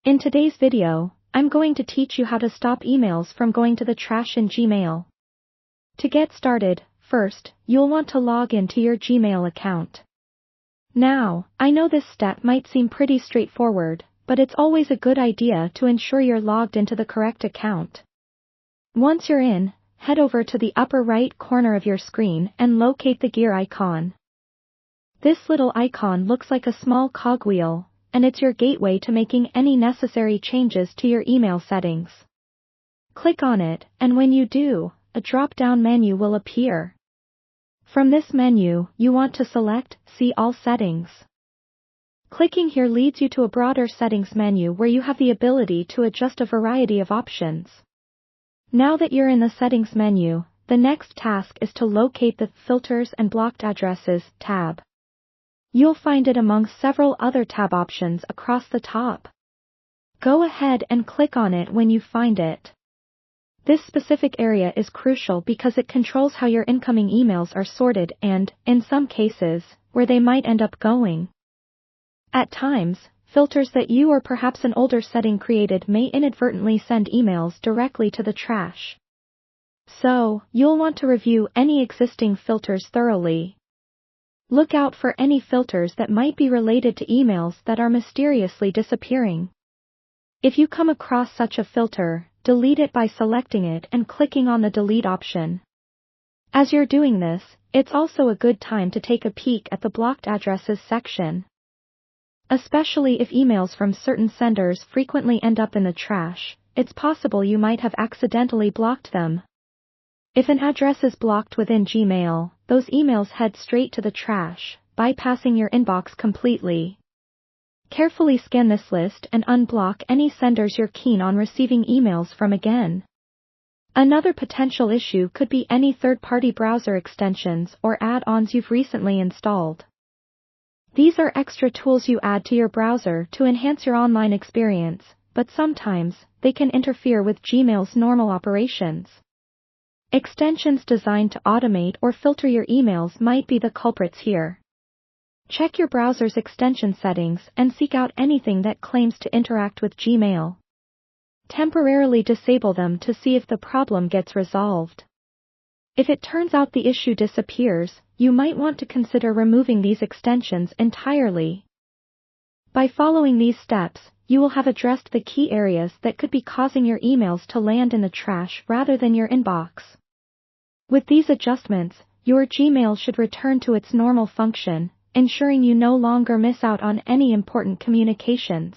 In today's video, I'm going to teach you how to stop emails from going to the trash in Gmail. To get started, first, you'll want to log into your Gmail account. Now, I know this step might seem pretty straightforward, but it's always a good idea to ensure you're logged into the correct account. Once you're in, head over to the upper right corner of your screen and locate the gear icon. This little icon looks like a small cogwheel, and it's your gateway to making any necessary changes to your email settings. Click on it, and when you do, a drop-down menu will appear. From this menu, you want to select See All Settings. Clicking here leads you to a broader settings menu where you have the ability to adjust a variety of options. Now that you're in the settings menu, the next task is to locate the Filters and Blocked Addresses tab. You'll find it among several other tab options across the top. Go ahead and click on it when you find it. This specific area is crucial because it controls how your incoming emails are sorted and, in some cases, where they might end up going. At times, filters that you or perhaps an older setting created may inadvertently send emails directly to the trash. So, you'll want to review any existing filters thoroughly. Look out for any filters that might be related to emails that are mysteriously disappearing. If you come across such a filter, delete it by selecting it and clicking on the delete option. As you're doing this, it's also a good time to take a peek at the blocked addresses section. Especially if emails from certain senders frequently end up in the trash, it's possible you might have accidentally blocked them. If an address is blocked within Gmail, those emails head straight to the trash, bypassing your inbox completely. Carefully scan this list and unblock any senders you're keen on receiving emails from again. Another potential issue could be any third-party browser extensions or add-ons you've recently installed. These are extra tools you add to your browser to enhance your online experience, but sometimes, they can interfere with Gmail's normal operations. Extensions designed to automate or filter your emails might be the culprits here. Check your browser's extension settings and seek out anything that claims to interact with Gmail. Temporarily disable them to see if the problem gets resolved. If it turns out the issue disappears, you might want to consider removing these extensions entirely. By following these steps, you will have addressed the key areas that could be causing your emails to land in the trash rather than your inbox. With these adjustments, your Gmail should return to its normal function, ensuring you no longer miss out on any important communications.